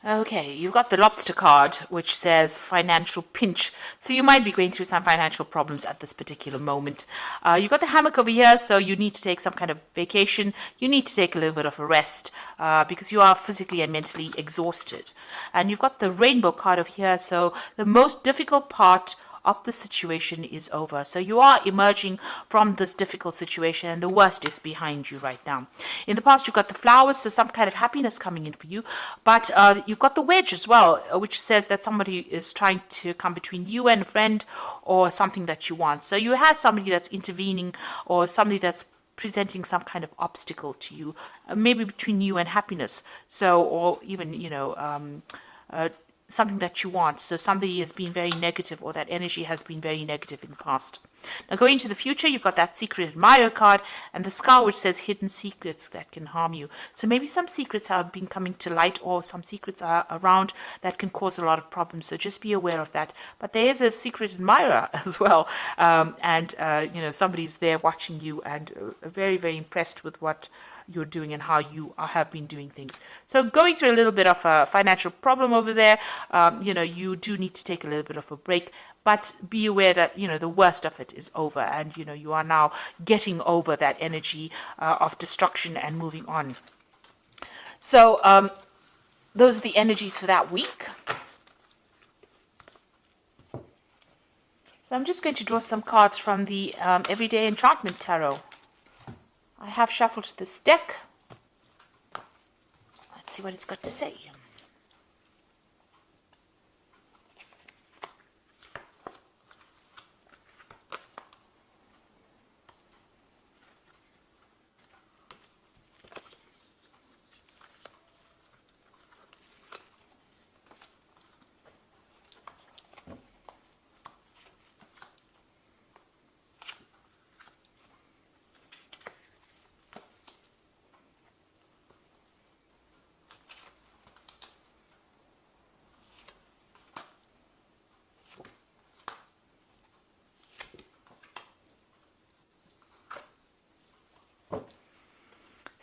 Okay, you've got the lobster card, which says financial pinch. So you might be going through some financial problems at this particular moment. You've got the hammock over here, so you need to take some kind of vacation. You need to take a little bit of a rest because you are physically and mentally exhausted. And you've got the rainbow card over here, so the most difficult part of the situation is over. So you are emerging from this difficult situation and the worst is behind you right now. In the past, you've got the flowers, so some kind of happiness coming in for you. But you've got the wedge as well, which says that somebody is trying to come between you and a friend or something that you want. So you had somebody that's intervening or somebody that's presenting some kind of obstacle to you, maybe between you and happiness. So, or even, something that you want. So somebody has been very negative or that energy has been very negative in the past. Now going into the future, you've got that secret admirer card and the scar which says hidden secrets that can harm you. So maybe some secrets have been coming to light or some secrets are around that can cause a lot of problems. So just be aware of that. But there is a secret admirer as well. Somebody's there watching you and very, very impressed with what you're doing and how you have been doing things. So going through a little bit of a financial problem over there, you do need to take a little bit of a break, but be aware that, the worst of it is over and, you are now getting over that energy of destruction and moving on. So those are the energies for that week. So I'm just going to draw some cards from the Everyday Enchantment Tarot. I have shuffled this deck. Let's see what it's got to say.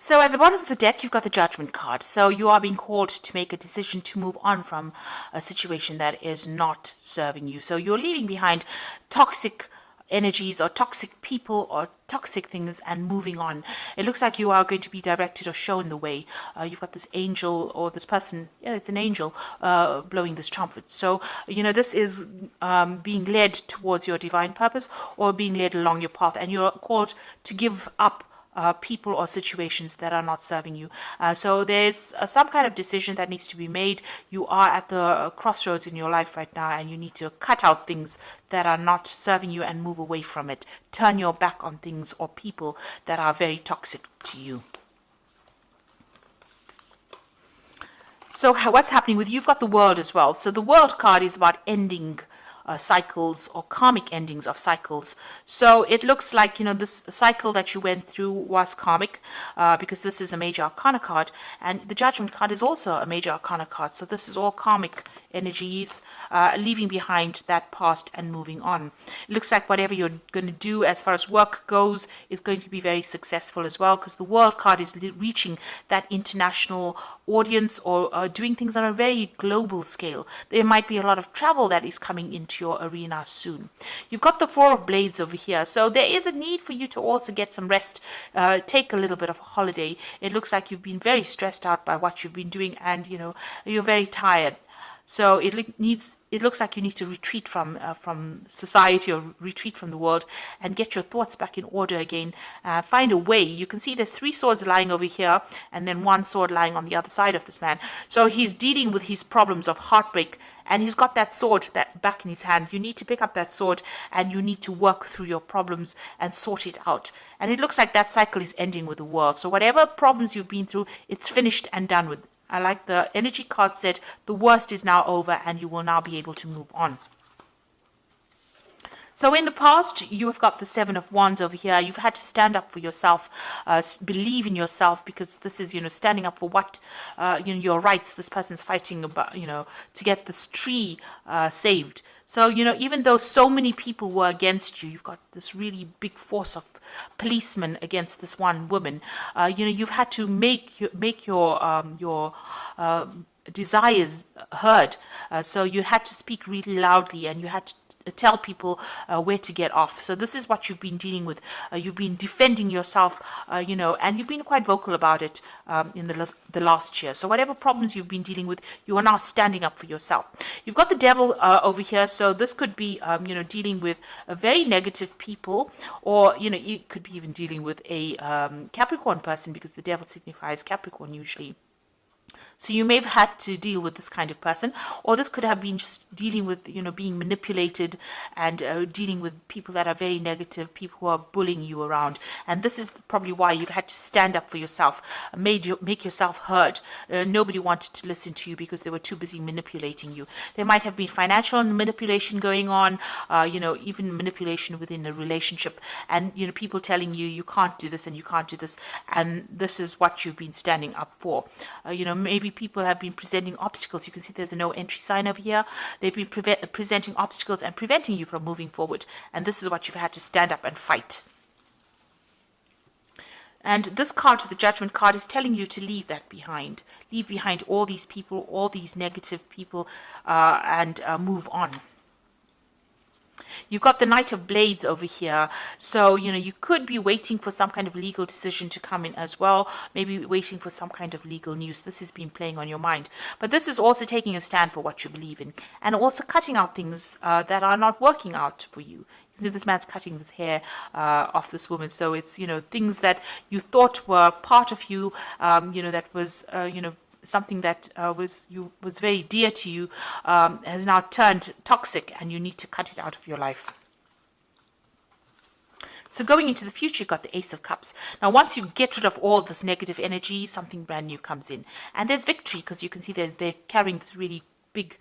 So at the bottom of the deck, you've got the Judgment card. So you are being called to make a decision to move on from a situation that is not serving you. So you're leaving behind toxic energies or toxic people or toxic things and moving on. It looks like you are going to be directed or shown the way. You've got this angel or this person, it's an angel blowing this trumpet. So, this is being led towards your divine purpose or being led along your path, and you're called to give up people or situations that are not serving you. So there's some kind of decision that needs to be made. You are at the crossroads in your life right now and you need to cut out things that are not serving you and move away from it. Turn your back on things or people that are very toxic to you. So what's happening with you? You've got the World as well. So the World card is about ending cycles or karmic endings of cycles. So it looks like, this cycle that you went through was karmic because this is a major arcana card, and the Judgment card is also a major arcana card. So this is all karmic energies, leaving behind that past and moving on. It looks like whatever you're going to do as far as work goes is going to be very successful as well, because the World card is reaching that international audience or doing things on a very global scale. There might be a lot of travel that is coming into your arena soon. You've got the Four of Blades over here, so there is a need for you to also get some rest, take a little bit of a holiday. It looks like you've been very stressed out by what you've been doing, and you're very tired. So it looks like you need to retreat from society or retreat from the world and get your thoughts back in order again. Find a way. You can see there's 3 swords lying over here and then 1 sword lying on the other side of this man. So he's dealing with his problems of heartbreak and he's got that sword that back in his hand. You need to pick up that sword and you need to work through your problems and sort it out. And it looks like that cycle is ending with the world. So whatever problems you've been through, it's finished and done with. I like the energy card said the worst is now over and you will now be able to move on. So in the past, you have got the 7 of Wands over here. You've had to stand up for yourself, believe in yourself, because this is, standing up for what, your rights. This person's fighting about, to get this tree saved. So, even though so many people were against you, you've got this really big force of policemen against this one woman. You've had to make your desires heard. So you had to speak really loudly, and you had to tell people where to get off. So this is what you've been dealing with. You've been defending yourself, and you've been quite vocal about it in the last year. So whatever problems you've been dealing with, you are now standing up for yourself. You've got the devil over here, so this could be, dealing with a very negative people, or, it could be even dealing with a Capricorn person, because the devil signifies Capricorn usually. So you may have had to deal with this kind of person, or this could have been just dealing with, being manipulated, and dealing with people that are very negative, people who are bullying you around. And this is probably why you've had to stand up for yourself, make yourself heard. Nobody wanted to listen to you because they were too busy manipulating you. There might have been financial manipulation going on, even manipulation within a relationship, and, people telling you, you can't do this and you can't do this. And this is what you've been standing up for. Maybe people have been presenting obstacles. You can see there's a no entry sign over here. They've been presenting obstacles and preventing you from moving forward. And this is what you've had to stand up and fight. And this card, the Judgment card, is telling you to leave that behind. Leave behind all these people, all these negative people, and move on. You've got the Knight of Blades over here. So, you could be waiting for some kind of legal decision to come in as well. Maybe waiting for some kind of legal news. This has been playing on your mind. But this is also taking a stand for what you believe in. And also cutting out things that are not working out for you. You see this man's cutting the hair off this woman. So it's, things that you thought were part of you, that was, something that was very dear to you, has now turned toxic, and you need to cut it out of your life. So going into the future, you've got the Ace of Cups. Now, once you get rid of all this negative energy, something brand new comes in. And there's victory, because you can see they're carrying this really big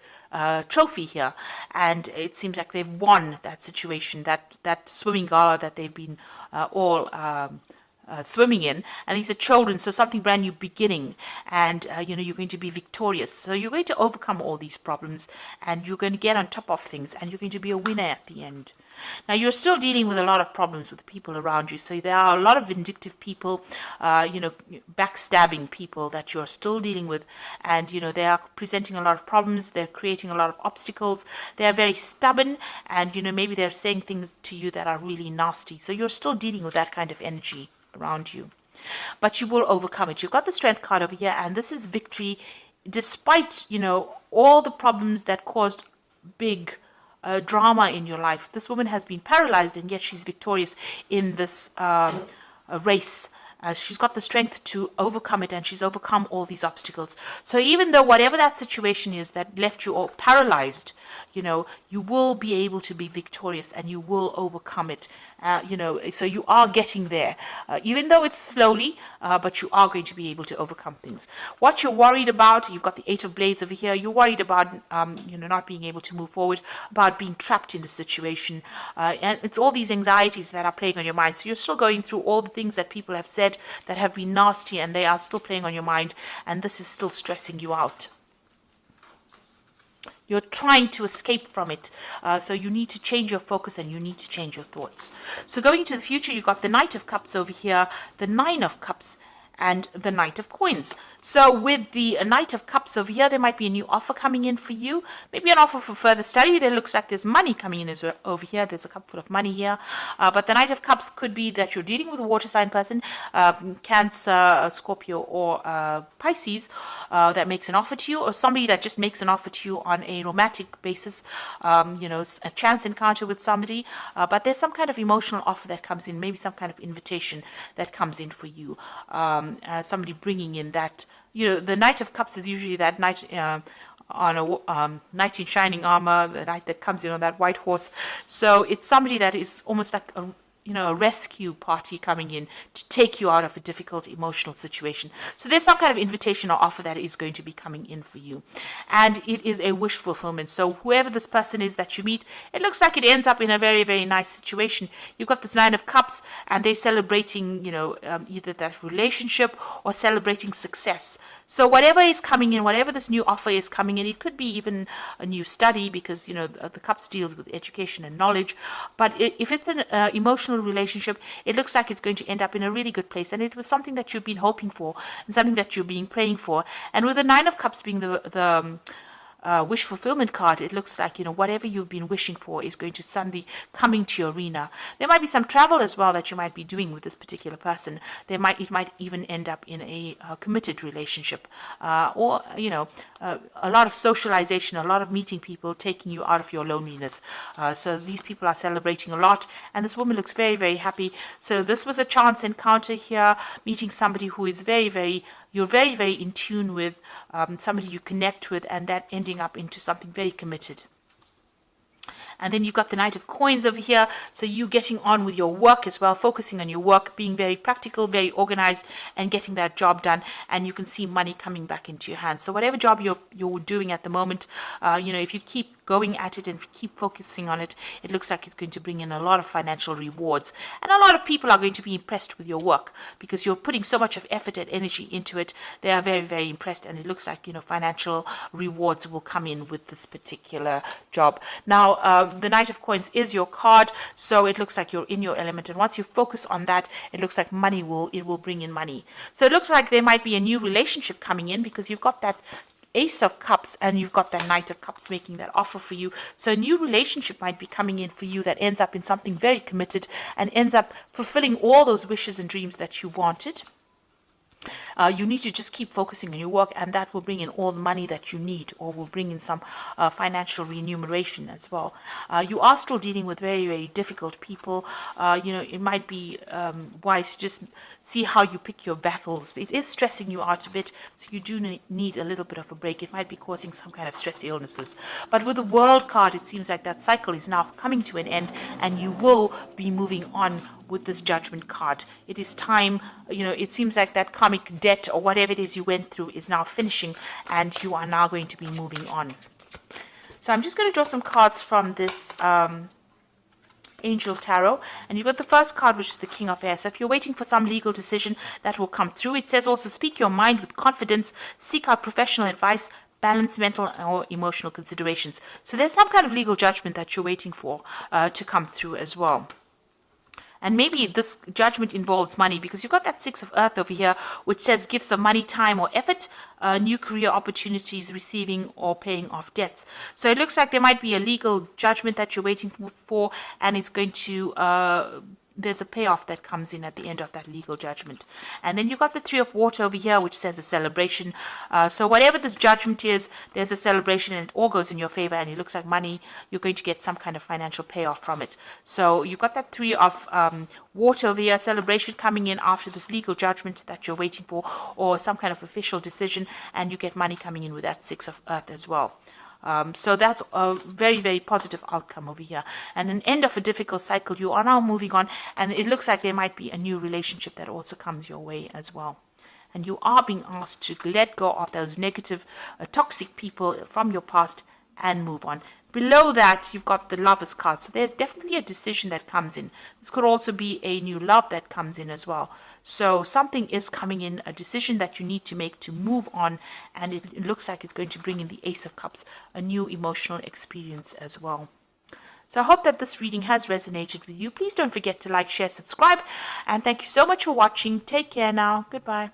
trophy here. And it seems like they've won that situation, that swimming gala that they've been all swimming in, and these are children, so something brand new beginning, and you're going to be victorious. So you're going to overcome all these problems, and you're going to get on top of things, and you're going to be a winner at the end. Now, you're still dealing with a lot of problems with the people around you. So there are a lot of vindictive people, backstabbing people that you're still dealing with. And, they are presenting a lot of problems. They're creating a lot of obstacles. They're very stubborn. And, maybe they're saying things to you that are really nasty. So you're still dealing with that kind of energy around you. But you will overcome it. You've got the Strength card over here. And this is victory despite, all the problems that caused big drama in your life. This woman has been paralyzed, and yet she's victorious in this race. She's got the strength to overcome it, and she's overcome all these obstacles. So even though whatever that situation is that left you all paralyzed, you will be able to be victorious, and you will overcome it. So you are getting there, even though it's slowly, but you are going to be able to overcome things. What you're worried about, you've got the Eight of Blades over here. You're worried about, not being able to move forward, about being trapped in the situation. And it's all these anxieties that are playing on your mind. So you're still going through all the things that people have said that have been nasty, and they are still playing on your mind. And this is still stressing you out. You're trying to escape from it. So you need to change your focus, and you need to change your thoughts. So going into the future, you've got the Knight of Cups over here, the Nine of Cups, and the Knight of Coins. So with the Knight of Cups over here, there might be a new offer coming in for you. Maybe an offer for further study. There looks like there's money coming in over here. There's a cup full of money here. But the Knight of Cups could be that you're dealing with a water sign person, Cancer, Scorpio, or Pisces, that makes an offer to you, or somebody that just makes an offer to you on a romantic basis, a chance encounter with somebody. But there's some kind of emotional offer that comes in, maybe some kind of invitation that comes in for you. Somebody bringing in that, the Knight of Cups is usually that knight on a knight in shining armor, the knight that comes in on that white horse. So it's somebody that is almost like a rescue party coming in to take you out of a difficult emotional situation. So there's some kind of invitation or offer that is going to be coming in for you. And it is a wish fulfillment. So whoever this person is that you meet, it looks like it ends up in a very, very nice situation. You've got this Nine of Cups, and they're celebrating, either that relationship or celebrating success. So whatever is coming in, whatever this new offer is coming in, it could be even a new study, because, the Cups deals with education and knowledge. But if it's an emotional personal relationship, it looks like it's going to end up in a really good place. And it was something that you've been hoping for and something that you've been praying for. And with the Nine of Cups being the wish fulfillment card, it looks like, whatever you've been wishing for is going to suddenly come into your arena. There might be some travel as well that you might be doing with this particular person. It might even end up in a committed relationship, or a lot of socialization, a lot of meeting people, taking you out of your loneliness. So these people are celebrating a lot, and this woman looks very, very happy. So this was a chance encounter here, meeting somebody who is you're very, very in tune with, somebody you connect with, and that ending up into something very committed. And then you've got the Knight of Coins over here. So you getting on with your work as well, focusing on your work, being very practical, very organized, and getting that job done. And you can see money coming back into your hands. So whatever job you're doing at the moment, if you keep going at it and keep focusing on it, it looks like it's going to bring in a lot of financial rewards. And a lot of people are going to be impressed with your work because you're putting so much of effort and energy into it. They are very, very impressed. And it looks like, financial rewards will come in with this particular job. Now, the Knight of Coins is your card, so it looks like you're in your element. And once you focus on that, it looks like money will bring in money. So it looks like there might be a new relationship coming in because you've got that Ace of Cups and you've got that Knight of Cups making that offer for you. So a new relationship might be coming in for you that ends up in something very committed and ends up fulfilling all those wishes and dreams that you wanted. You need to just keep focusing on your work, and that will bring in all the money that you need, or will bring in some financial remuneration as well. You are still dealing with very, very difficult people. It might be wise to just see how you pick your battles. It is stressing you out a bit, so you do need a little bit of a break. It might be causing some kind of stress illnesses. But with the World card, it seems like that cycle is now coming to an end, and you will be moving on with this Judgment card. It is time, it seems like that karmic debt or whatever it is you went through is now finishing, and you are now going to be moving on. So I'm just going to draw some cards from this Angel Tarot, and you've got the first card, which is the King of Air. So if you're waiting for some legal decision, that will come through. It says also, speak your mind with confidence, seek out professional advice, balance mental or emotional considerations. So there's some kind of legal judgment that you're waiting for to come through as well. And maybe this judgment involves money, because you've got that Six of Earth over here, which says gifts of money, time, or effort, new career opportunities, receiving or paying off debts. So it looks like there might be a legal judgment that you're waiting for, and it's going to there's a payoff that comes in at the end of that legal judgment. And then you've got the Three of Water over here, which says a celebration. So whatever this judgment is, there's a celebration, and it all goes in your favor, and it looks like money, you're going to get some kind of financial payoff from it. So you've got that Three of Water over here, celebration coming in after this legal judgment that you're waiting for, or some kind of official decision, and you get money coming in with that Six of Earth as well. So that's a very, very positive outcome over here. And an end of a difficult cycle. You are now moving on, and it looks like there might be a new relationship that also comes your way as well. And you are being asked to let go of those negative, toxic people from your past and move on. Below that, you've got the Lovers card. So there's definitely a decision that comes in. This could also be a new love that comes in as well. So something is coming in, a decision that you need to make to move on. And it looks like it's going to bring in the Ace of Cups, a new emotional experience as well. So I hope that this reading has resonated with you. Please don't forget to like, share, subscribe. And thank you so much for watching. Take care now. Goodbye.